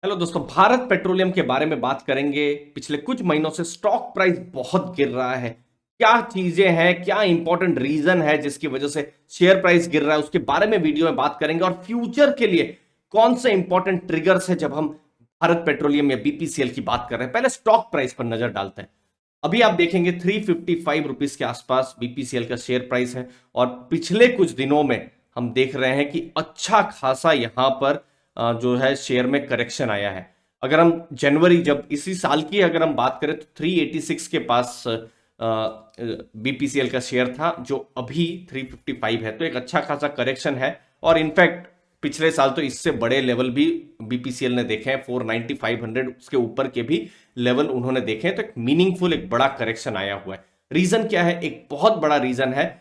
Hello दोस्तों, Bharat petroleum के बारे में बात करेंगे। पिछले कुछ महीनों से स्टॉक प्राइस बहुत गिर रहा है। क्या चीजें हैं, क्या इंपॉर्टेंट रीजन है जिसकी वजह से शेयर प्राइस गिर रहा है, उसके बारे में वीडियो में बात करेंगे। और फ्यूचर के लिए कौन से इंपॉर्टेंट ट्रिगर्स है जब हम भारत पेट्रोलियम या बीपीसीएल की बात कर रहे हैं। पहले स्टॉक प्राइस पर नजर डालते हैं। अभी आप देखेंगे 355 रुपीज के आसपास बीपीसीएल का शेयर प्राइस है। और पिछले कुछ दिनों में हम देख रहे हैं कि अच्छा खासा यहां पर जो है शेयर में करेक्शन आया है। अगर हम जनवरी, जब इसी साल की अगर हम बात करें, तो 386 के पास बीपीसीएल का शेयर था, जो अभी 355 है। तो एक अच्छा खासा करेक्शन है। और इनफैक्ट पिछले साल तो इससे बड़े लेवल भी बीपीसीएल ने देखे हैं, 490 500 उसके ऊपर के भी लेवल उन्होंने देखे हैं। तो एक मीनिंगफुल, एक बड़ा करेक्शन आया हुआ है। रीजन क्या है? एक बहुत बड़ा रीजन है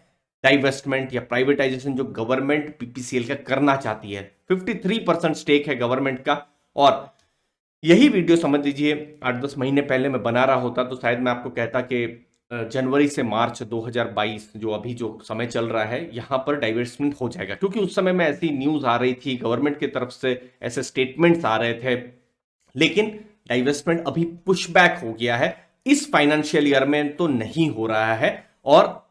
डाइवेस्टमेंट या प्राइवेटाइजेशन जो गवर्नमेंट बीपीसीएल का करना चाहती है। 53% स्टेक है गवर्नमेंट का। और यही वीडियो समझ लीजिए 8-10 महीने पहले मैं बना रहा होता तो शायद मैं आपको कहता कि जनवरी से मार्च 2022 जो अभी जो समय चल रहा है, यहां पर डाइवेस्टमेंट हो जाएगा। क्योंकि उस समय में ऐसी न्यूज आ रही थी, गवर्नमेंट की तरफ से ऐसे स्टेटमेंट्स आ रहे थे। लेकिन डाइवेस्टमेंट अभी पुशबैक हो गया है। इस फाइनेंशियल ईयर में तो नहीं हो रहा है। और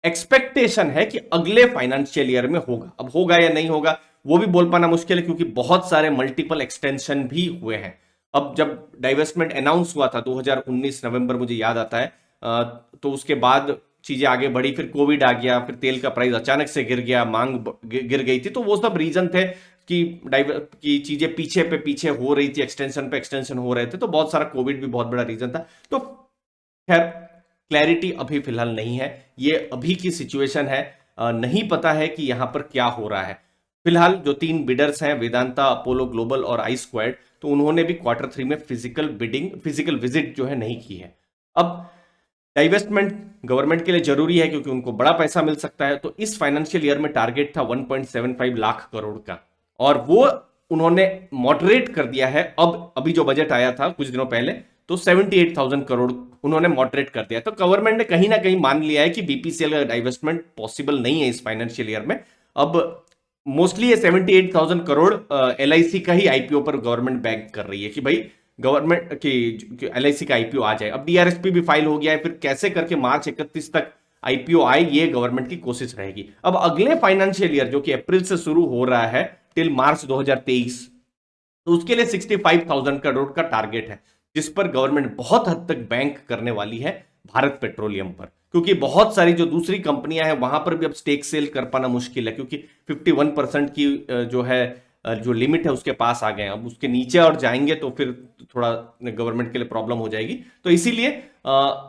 एक्सपेक्टेशन है कि अगले फाइनेंशियल ईयर में होगा। अब होगा या नहीं होगा वो भी बोल पाना मुश्किल है, क्योंकि बहुत सारे मल्टीपल एक्सटेंशन भी हुए हैं। अब जब डाइवेस्टमेंट अनाउंस हुआ था 2019 नवंबर, मुझे याद आता है, तो उसके बाद चीजें आगे बढ़ी। फिर कोविड आ गया, फिर तेल का प्राइस अचानक से गिर गया, मांग गिर गई थी। तो वो सब रीजन थे कि चीजें पीछे पे पीछे हो रही थी, एक्सटेंशन पे एक्सटेंशन हो रहे थे। तो बहुत सारा कोविड भी बहुत बड़ा रीजन था। तो खैर, क्लैरिटी अभी फिलहाल नहीं है। ये अभी की सिचुएशन है। नहीं पता है कि यहां पर क्या हो रहा है। फिलहाल जो 3 बिडर्स हैं, वेदांता, अपोलो ग्लोबल और आई स्क्वायर्ड, तो उन्होंने भी क्वार्टर 3 में फिजिकल विजिट जो है नहीं की है। अब डाइवेस्टमेंट गवर्नमेंट के लिए जरूरी है क्योंकि उनको बड़ा पैसा मिल सकता है। तो इस फाइनेंशियल ईयर में टारगेट था 1.75 लाख करोड़ का, और वो उन्होंने मॉडरेट कर दिया है। अब अभी जो बजट आया था कुछ दिनों पहले, तो 78,000 करोड़ उन्होंने मॉडरेट कर दिया। तो गवर्नमेंट ने कहीं ना कहीं मान लिया है कि बीपीसीएल का डाइवेस्टमेंट पॉसिबल नहीं है इस फाइनेंशियल ईयर में। अब मोस्टली ये 78,000 करोड़ एलआईसी का ही आईपीओ पर गवर्नमेंट बैंक कर रही है कि भाई गवर्नमेंट की एलआईसी का आईपीओ आ जाए। अब डीआरएसपी भी फाइल हो गया है, फिर कैसे करके मार्च 31 तक आईपीओ आए, ये गवर्नमेंट की कोशिश रहेगी। अब अगले फाइनेंशियल ईयर जो कि अप्रैल से शुरू हो रहा है टिल मार्च 2023, तो उसके लिए 65,000 करोड़ का टारगेट है, जिस पर गवर्नमेंट बहुत हद तक बैंक करने वाली है भारत पेट्रोलियम पर। क्योंकि बहुत सारी जो दूसरी कंपनियां हैं वहां पर भी अब स्टेक सेल कर पाना मुश्किल है, क्योंकि 51% की जो है जो लिमिट है उसके पास आ गए हैं। अब उसके नीचे और जाएंगे तो फिर थोड़ा गवर्नमेंट के लिए प्रॉब्लम हो जाएगी। तो इसीलिए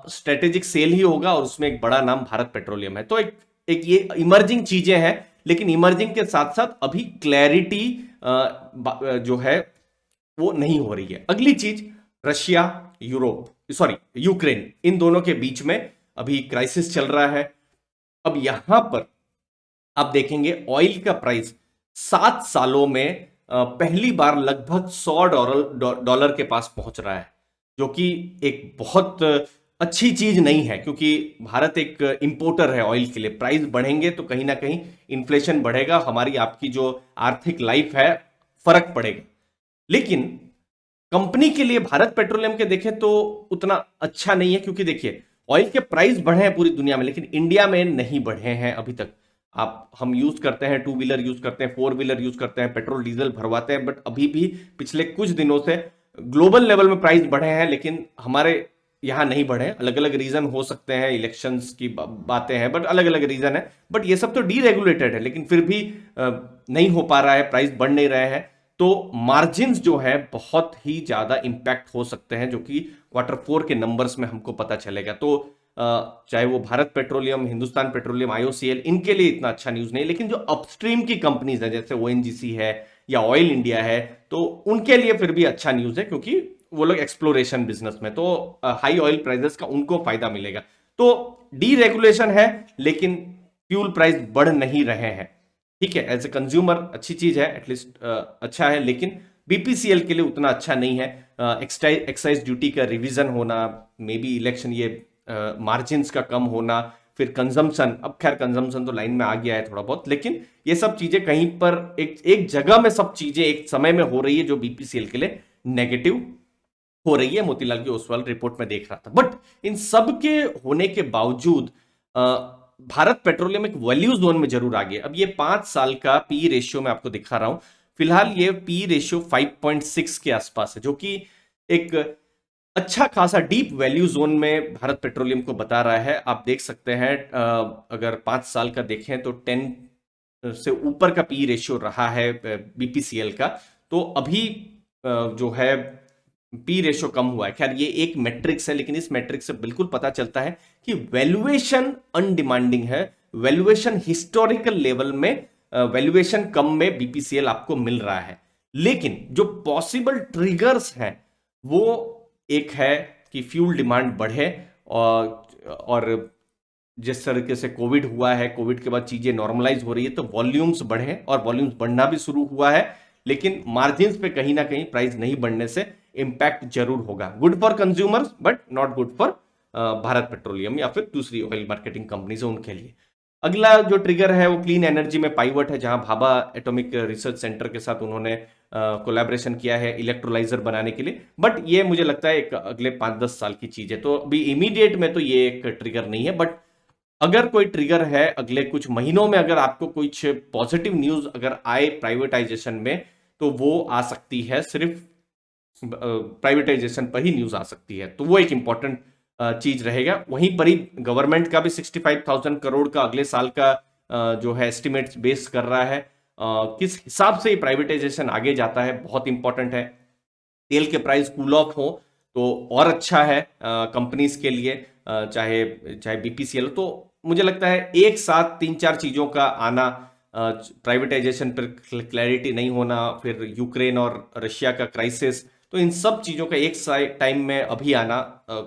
स्ट्रेटेजिक सेल ही होगा, और उसमें एक बड़ा नाम भारत पेट्रोलियम है। तो एक ये इमर्जिंग चीजें हैं, लेकिन इमर्जिंग के साथ साथ अभी क्लैरिटी जो है वो नहीं हो रही है। अगली चीज, रशिया, यूक्रेन, इन दोनों के बीच में अभी क्राइसिस चल रहा है। अब यहां पर आप देखेंगे ऑयल का प्राइस 7 सालों में पहली बार लगभग $100 के पास पहुंच रहा है, जो कि एक बहुत अच्छी चीज नहीं है। क्योंकि भारत एक इंपोर्टर है ऑयल के लिए। प्राइस बढ़ेंगे तो कहीं ना कहीं इन्फ्लेशन बढ़ेगा, हमारी आपकी जो आर्थिक लाइफ है फर्क पड़ेगा। लेकिन कंपनी के लिए भारत पेट्रोलियम के देखें तो उतना अच्छा नहीं है। क्योंकि देखिए, ऑयल के प्राइस बढ़े हैं पूरी दुनिया में, लेकिन इंडिया में नहीं बढ़े हैं अभी तक। हम यूज करते हैं, 2 व्हीलर यूज करते हैं, 4 व्हीलर यूज करते हैं, पेट्रोल डीजल भरवाते हैं, बट अभी भी पिछले कुछ दिनों से ग्लोबल लेवल में प्राइस बढ़े हैं, लेकिन हमारे यहां नहीं बढ़े। अलग अलग रीजन हो सकते हैं, इलेक्शंस की बातें हैं, बट अलग अलग रीजन है। बट ये सब तो डीरेगुलेटेड है, लेकिन फिर भी नहीं हो पा रहा है, प्राइस बढ़ नहीं रहे हैं। तो मार्जिन्स जो है बहुत ही ज्यादा इंपैक्ट हो सकते हैं, जो कि क्वार्टर 4 के नंबर्स में हमको पता चलेगा। तो चाहे वो Bharat petroleum, Hindustan petroleum, IOCL, इनके लिए इतना अच्छा न्यूज नहीं। लेकिन जो अपस्ट्रीम की कंपनीज है, जैसे ओएनजीसी है या ऑयल इंडिया है, तो उनके लिए फिर भी अच्छा न्यूज है, क्योंकि वो लोग एक्सप्लोरेशन बिजनेस में, तो हाई ऑयल प्राइसेस का उनको फायदा मिलेगा। तो डीरेगुलेशन है, लेकिन फ्यूल प्राइस बढ़ नहीं रहे हैं। ठीक है, एज ए कंज्यूमर अच्छी चीज है, एटलीस्ट अच्छा है। लेकिन बीपीसीएल के लिए उतना अच्छा नहीं है। एक्साइज ड्यूटी का रिवीजन होना, मे बी इलेक्शन, ये मार्जिन्स का कम होना, फिर कंजम्पशन। अब खैर कंजम्पशन तो लाइन में आ गया है थोड़ा बहुत, लेकिन ये सब चीजें कहीं पर एक जगह में सब चीजें एक समय में हो रही है, जो बीपीसीएल के लिए नेगेटिव हो रही है। मोतीलाल की ओसवाल रिपोर्ट में देख रहा था। बट इन सब के होने के बावजूद भारत पेट्रोलियम एक वैल्यू जोन में जरूर आ गया। अब ये 5 साल का पी रेशियो मैं आपको दिखा रहा हूं। फिलहाल ये पी रेशियो 5.6 के आसपास है, जो कि एक अच्छा खासा डीप वैल्यू जोन में भारत पेट्रोलियम को बता रहा है। आप देख सकते हैं अगर 5 साल का देखें तो 10 से ऊपर का पी रेशियो रहा है बीपीसीएल का। तो अभी जो है पी रेशियो कम हुआ है। खैर ये एक मैट्रिक्स है, लेकिन इस मैट्रिक्स से बिल्कुल पता चलता है कि वैल्यूएशन अनडिमांडिंग है। वैल्यूएशन हिस्टोरिकल लेवल में वैल्यूएशन कम में बीपीसीएल आपको मिल रहा है। लेकिन जो पॉसिबल ट्रिगर्स हैं वो एक है कि फ्यूल डिमांड बढ़े, और जिस तरीके से कोविड हुआ है, कोविड के बाद चीजें नॉर्मलाइज हो रही है, तो वॉल्यूम्स बढ़े, और वॉल्यूम्स बढ़ना भी शुरू हुआ है। लेकिन मार्जिन्स पे कहीं ना कहीं प्राइस नहीं बढ़ने से इंपैक्ट जरूर होगा। Good for consumers but not good for Bharat petroleum या फिर दूसरी ऑयल मार्केटिंग कंपनीज है उनके लिए। अगला जो ट्रिगर है वो क्लीन एनर्जी में पाइवट है, जहां भाभा एटॉमिक रिसर्च सेंटर के साथ उन्होंने कोलैबोरेशन किया है इलेक्ट्रोलाइजर बनाने के लिए। बट ये मुझे लगता है एक अगले 5-10 साल की चीज है, तो अभी इमीडिएट में तो ये एक ट्रिगर नहीं है। बट अगर कोई ट्रिगर है अगले कुछ महीनों में, अगर आपको कुछ पॉजिटिव न्यूज अगर आए प्राइवेटाइजेशन में, तो वो आ सकती है सिर्फ प्राइवेटाइजेशन पर ही न्यूज आ सकती है। तो वो एक इंपॉर्टेंट चीज रहेगा। वहीं पर ही गवर्नमेंट का भी 65,000 करोड़ का अगले साल का जो है एस्टिमेट्स बेस कर रहा है। किस हिसाब से प्राइवेटाइजेशन आगे जाता है बहुत इंपॉर्टेंट है। तेल के प्राइस कूल ऑफ हो तो और अच्छा है कंपनीज के लिए, चाहे चाहे बीपीसीएल। तो मुझे लगता है एक साथ 3-4 चीजों का आना, प्राइवेटाइजेशन पर क्लैरिटी नहीं होना, फिर यूक्रेन और रशिया का क्राइसिस, तो इन सब चीजों का एक टाइम में अभी आना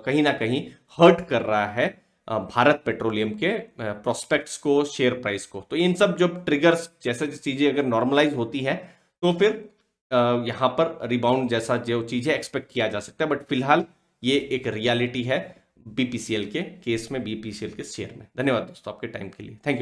कहीं ना कहीं हर्ट कर रहा है भारत पेट्रोलियम के प्रोस्पेक्ट्स को, शेयर प्राइस को। तो इन सब जो ट्रिगर्स जैसे चीजें अगर नॉर्मलाइज होती है तो फिर यहां पर रिबाउंड जैसा जो चीजें एक्सपेक्ट किया जा सकता है। बट फिलहाल ये एक रियलिटी है बीपीसीएल के केस में, बीपीसीएल के शेयर में। धन्यवाद दोस्तों आपके टाइम के लिए। Thank you.